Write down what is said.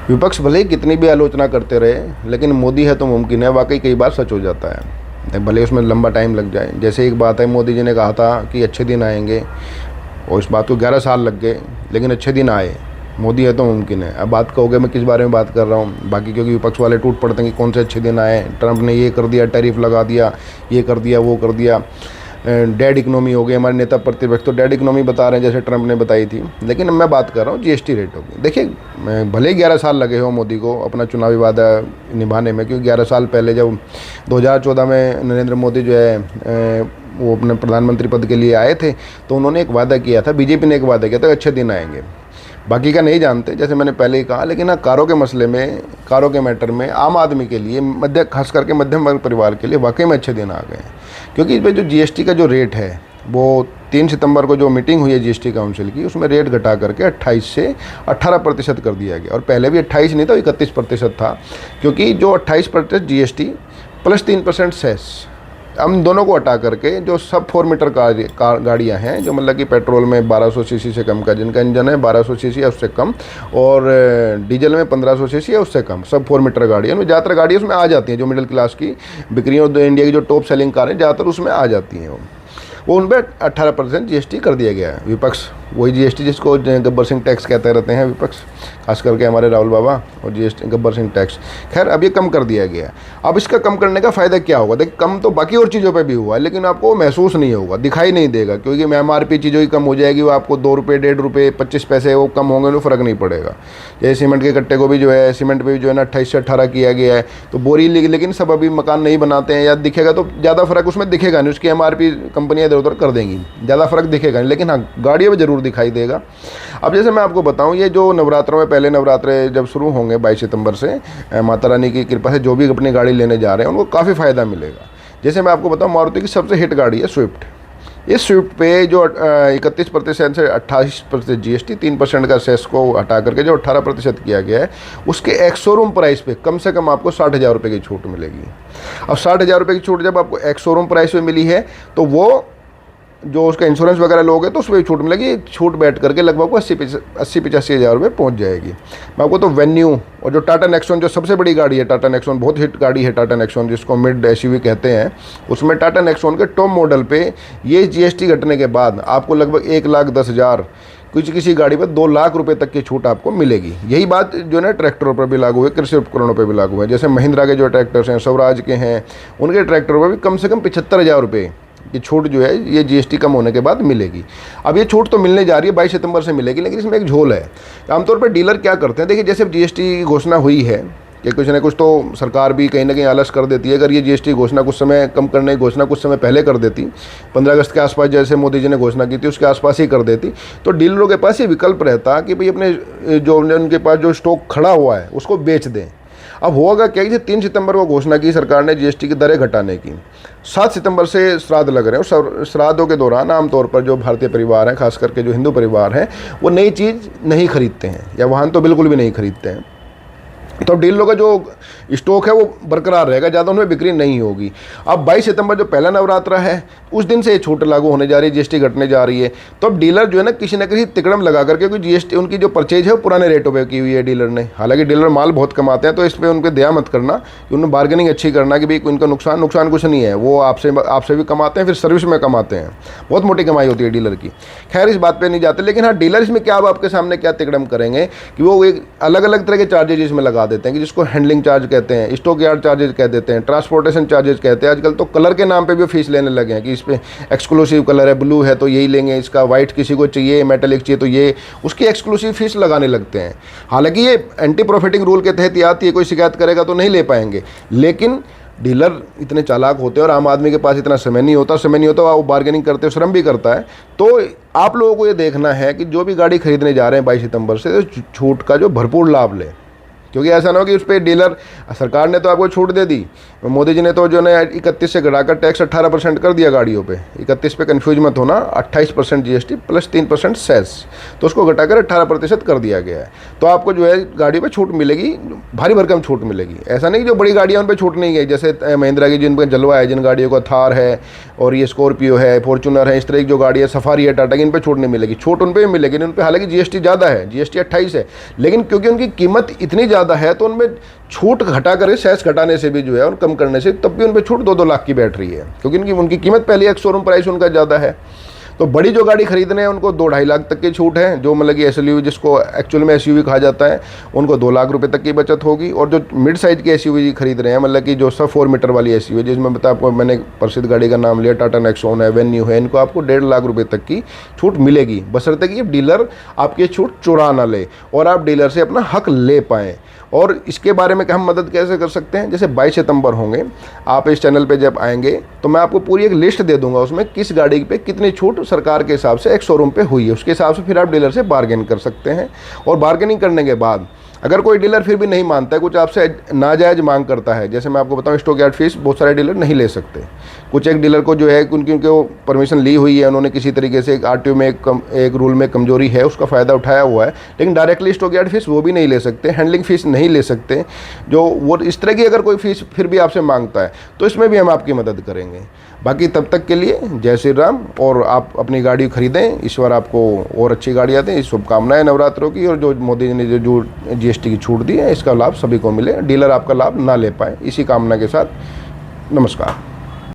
विपक्ष भले ही कितनी भी आलोचना करते रहे, लेकिन मोदी है तो मुमकिन है वाकई कई बार सच हो जाता है, भले उसमें लंबा टाइम लग जाए। जैसे एक बात है, मोदी जी ने कहा था कि अच्छे दिन आएंगे, और इस बात को 11 साल लग गए, लेकिन अच्छे दिन आए। मोदी है तो मुमकिन है। अब बात कहोगे मैं किस बारे में बात कर रहा हूँ, बाकी क्योंकि विपक्ष वाले टूट पड़ते हैं कि कौन से अच्छे दिन आए, ट्रंप ने ये कर दिया, टैरिफ लगा दिया, ये कर दिया, वो कर दिया, डेड इकोनॉमी हो गई। हमारे नेता प्रतिपक्ष तो डेड इकोनॉमी बता रहे हैं जैसे ट्रंप ने बताई थी, लेकिन मैं बात कर रहा हूँ जीएसटी रेटों की। देखिए, भले ही 11 साल लगे हो मोदी को अपना चुनावी वादा निभाने में, क्योंकि 11 साल पहले जब 2014 में नरेंद्र मोदी जो है वो अपने प्रधानमंत्री पद के लिए आए थे, तो उन्होंने एक वादा किया था, बीजेपी ने एक वादा किया था, अच्छे दिन आएंगे। बाकी का नहीं जानते, जैसे मैंने पहले ही कहा, लेकिन हाँ, कारों के मसले में, कारों के मैटर में आम आदमी के लिए, खास करके मध्यम वर्ग परिवार के लिए वाकई में अच्छे दिन आ गए हैं। क्योंकि इस पर जो जीएसटी का जो रेट है, वो 3 सितंबर को जो मीटिंग हुई है जीएसटी काउंसिल की, उसमें रेट घटा करके 28 से 18% कर दिया गया। और पहले भी 28 नहीं था, 31% था, क्योंकि जो 28% जीएसटी प्लस 3% सेस, हम दोनों को हटा करके जो सब 4 मीटर गाड़ियाँ हैं, जो मतलब कि पेट्रोल में 1200 सीसी से कम का जिनका इंजन है 1200 सीसी या उससे कम, और डीजल में 1500 सीसी या उससे कम, सब 4 मीटर गाड़ियाँ, उनमें ज़्यादातर गाड़ियाँ उसमें आ जाती हैं, जो मिडिल क्लास की बिक्री और इंडिया की जो टॉप सेलिंग कारें ज़्यादातर उसमें आ जाती हैं। वो उन पर 18% जीएसटी कर दिया गया है। विपक्ष वही जीएसटी जिसको गब्बर सिंह टैक्स कहते रहते हैं विपक्ष, खास करके हमारे राहुल बाबा, और जीएसटी गब्बर सिंह टैक्स, खैर अब ये कम कर दिया गया है। अब इसका कम करने का फ़ायदा क्या होगा? देखिए, कम तो बाकी और चीज़ों पे भी हुआ है, लेकिन आपको महसूस नहीं होगा, दिखाई नहीं देगा, क्योंकि एमआरपी चीज़ों की कम हो जाएगी, वो आपको 2 रुपये, 1.5 रुपये, 25 पैसे वो कम होंगे, तो फ़र्क नहीं पड़ेगा। जैसे सीमेंट के कट्टे को भी जो है, सीमेंट पे भी जो है ना 28 से 18 किया गया है, तो बोरी, लेकिन सब अभी मकान नहीं बनाते हैं, या दिखेगा तो ज़्यादा फ़र्क उसमें दिखेगा नहीं, उसकी एमआरपी कंपनियाँ इधर उधर कर देंगी, ज़्यादा फ़र्क दिखेगा नहीं, लेकिन हाँ, गाड़ियों में ज़रूर दिखाई देगा। अब जैसे मैं आपको बताऊं, ये जो नवरात्रों में, पहले नवरात्रे जब शुरू होंगे 22 सितंबर से, माता रानी की कृपा से जो भी अपनी गाड़ी लेने जा रहे हैं उनको काफ़ी फ़ायदा मिलेगा। जैसे मैं आपको बताऊं, मारुति की सबसे हिट गाड़ी है स्विफ्ट। इस स्विफ्ट पे जो 31% से 28% जीएसटी, 3% का सेस को हटा करके जो 18% किया गया है, उसके एक्स शोरूम प्राइस पे कम से कम आपको 60,000 रुपये की छूट मिलेगी। अब 60,000 रुपये की छूट जब आपको एक्स शोरूम प्राइस पे मिली है, तो वो जो उसका इंश्योरेंस वगैरह लोगे तो उसमें छूट मिलेगी। छूट बैठ करके लगभग 80-85 हज़ार रुपये पहुँच जाएगी। मैं आपको तो वेन्यू और जो टाटा नेक्सॉन, जो सबसे बड़ी गाड़ी है टाटा नेक्सॉन, बहुत हिट गाड़ी है टाटा नेक्सॉन, जिसको मिड एसयूवी कहते हैं, उसमें टाटा नेक्सॉन के टॉप मॉडल पे ये जीएसटी घटने के बाद आपको लगभग 1,10,000, किसी गाड़ी पर 2 लाख रुपए तक की छूट आपको मिलेगी। यही बात जो है ट्रैक्टरों पर भी लागू है, कृषि उपकरणों पर भी लागू है। जैसे महिंद्रा के जो ट्रैक्टर्स हैं, स्वराज के हैं, उनके ट्रैक्टरों पर भी कम से कम 75,000 रुपये की छूट जो है ये जीएसटी कम होने के बाद मिलेगी। अब ये छूट तो मिलने जा रही है, 22 सितंबर से मिलेगी, लेकिन इसमें एक झोल है। आमतौर पर डीलर क्या करते हैं, देखिए, जैसे जीएसटी की घोषणा हुई है कि कुछ न कुछ तो सरकार भी कहीं ना कहीं आलस कर देती है। अगर ये जीएसटी घोषणा कुछ समय कम करने की घोषणा कुछ समय पहले कर देती, 15 अगस्त के आसपास जैसे मोदी जी ने घोषणा की थी, उसके आसपास ही कर देती, तो डीलरों के पास ये विकल्प रहता कि भाई अपने जो उनके पास जो स्टॉक खड़ा हुआ है उसको बेच दें। अब होगा क्या कि 3 सितंबर को घोषणा की सरकार ने जीएसटी की दरें घटाने की, 7 सितंबर से श्राद्ध लग रहे हैं, और श्राद्धों के दौरान आमतौर पर जो भारतीय परिवार हैं, खास करके जो हिंदू परिवार हैं, वो नई चीज़ नहीं खरीदते हैं, या वाहन तो बिल्कुल भी नहीं खरीदते हैं। तो डीलरों का जो स्टॉक है वो बरकरार रहेगा, ज़्यादा उनमें बिक्री नहीं होगी। अब 22 सितंबर जो पहला नवरात्रा है, उस दिन से ये छूट लागू होने जा रही है, जीएसटी घटने जा रही है। तो अब डीलर जो है ना किसी न किसी तिकड़म लगा करके, क्योंकि जीएसटी उनकी जो परचेज है वो पुराने रेटों पे की हुई है डीलर ने। हालांकि डीलर माल बहुत कमाते हैं, तो इस पर उनको दया मत करना कि उन्हें बार्गेनिंग अच्छी करना कि भाई उनका नुकसान कुछ नहीं है, वो आपसे भी कमाते हैं, फिर सर्विस में कमाते हैं, बहुत मोटी कमाई होती है डीलर की। खैर, इस बात पर नहीं जाते, लेकिन हाँ, डीलर इसमें क्या, अब आपके सामने क्या तिकड़म करेंगे कि वो एक अलग अलग तरह के चार्जेज इसमें लगा देते हैं, कि जिसको हैंडलिंग चार्ज कहते हैं, स्टॉक यार्ड चार्जेज कह देते हैं, ट्रांसपोर्टेशन चार्जेज कहते हैं। आजकल तो कलर के नाम पे भी फीस लेने लगे हैं कि इस पे एक्सक्लूसिव कलर है, ब्लू है तो यही लेंगे, इसका वाइट किसी को चाहिए, मेटेलिक चाहिए तो ये, उसकी एक्सक्लूसिव फीस लगाने लगते हैं। हालांकि ये एंटी प्रॉफिटिंग रूल के तहत आती है, कोई शिकायत करेगा तो नहीं ले पाएंगे, लेकिन डीलर इतने चालाक होते हैं और आम आदमी के पास इतना समय नहीं होता वो बार्गेनिंग करते हो, श्रम भी करता है। तो आप लोगों को ये देखना है कि जो भी गाड़ी खरीदने जा रहे हैं 22 सितंबर से, छूट का जो भरपूर लाभ लें, क्योंकि ऐसा ना हो कि उस पर डीलर, सरकार ने तो आपको छूट दे दी, मोदी जी ने तो जो है 31 से घटाकर टैक्स 18% कर दिया गाड़ियों पे। 31 पे कन्फ्यूज मत होना, 28% जीएसटी प्लस 3% सेस, तो उसको घटाकर 18% कर दिया गया है। तो आपको जो है गाड़ी पे छूट मिलेगी, भारी भरकम छूट मिलेगी। ऐसा नहीं कि जो बड़ी गाड़ियाँ उन पर छूट नहीं गई, जैसे महिंद्रा की जिन पर जलवा है, जिन गाड़ियों का थार है और ये स्कॉर्पियो है, फॉर्चूनर है, इस तरह की जो गाड़ी है, सफारी है, टाटा की, इन पर छूट नहीं मिलेगी। छूट उन पर भी मिलेगी, उन पर हालांकि जीएसटी ज़्यादा है, जीएसटी 28 है, लेकिन क्योंकि उनकी कीमत इतनी ज़्यादा है तो उनमें छूट घटा करे, सेस घटाने से भी जो है और कम करने से तब भी उन पर छूट 2-2 लाख की बैठ रही है, क्योंकि उनकी कीमत पहले एक शोरूम प्राइस उनका ज़्यादा है। तो बड़ी जो गाड़ी खरीदने हैं उनको 2-2.5 लाख तक की छूट है, जो मतलब कि एसयूवी जिसको एक्चुअल में एसयूवी कहा जाता है उनको 2 लाख रुपए तक की बचत होगी। और जो मिड साइज की एसयूवी खरीद रहे हैं, मतलब कि जो सब 4 मीटर वाली एसयूवी, जिसमें बता आपको मैंने प्रसिद्ध गाड़ी का नाम लिया, टाटा नेक्सॉन है, वेन्यू है, इनको आपको 1.5 लाख रुपए तक की छूट मिलेगी, बशर्ते कि डीलर आपकी छूट चुरा ना ले और आप डीलर से अपना हक ले पाएँ। और इसके बारे में कि हम मदद कैसे कर सकते हैं, जैसे 22 सितंबर होंगे, आप इस चैनल पे जब आएंगे तो मैं आपको पूरी एक लिस्ट दे दूंगा, उसमें किस गाड़ी पे कितनी छूट सरकार के हिसाब से एक शोरूम पे हुई है, उसके हिसाब से फिर आप डीलर से बार्गेन कर सकते हैं। और बार्गेनिंग करने के बाद अगर कोई डीलर फिर भी नहीं मानता है, कुछ आपसे नाजायज़ मांग करता है, जैसे मैं आपको बताऊं स्टॉक यार्ड फीस बहुत सारे डीलर नहीं ले सकते। कुछ एक डीलर को जो है उनकी वो परमिशन ली हुई है, उन्होंने किसी तरीके से एक आरटीओ में एक रूल में कमजोरी है, उसका फ़ायदा उठाया हुआ है, लेकिन डायरेक्टली स्टॉक यार्ड फीस वो भी नहीं ले सकते, हैंडलिंग फ़ीस नहीं ले सकते। जो वो इस तरह की अगर कोई फीस फिर भी आपसे मांगता है तो इसमें भी हम आपकी मदद करेंगे। बाकी तब तक के लिए जय श्री राम, और आप अपनी गाड़ी खरीदें, ईश्वर आपको और अच्छी गाड़ियाँ दें, शुभकामनाएं नवरात्रों की। और जो मोदी जी ने जो जीएसटी की छूट दी है, इसका लाभ सभी को मिले, डीलर आपका लाभ ना ले पाए, इसी कामना के साथ नमस्कार।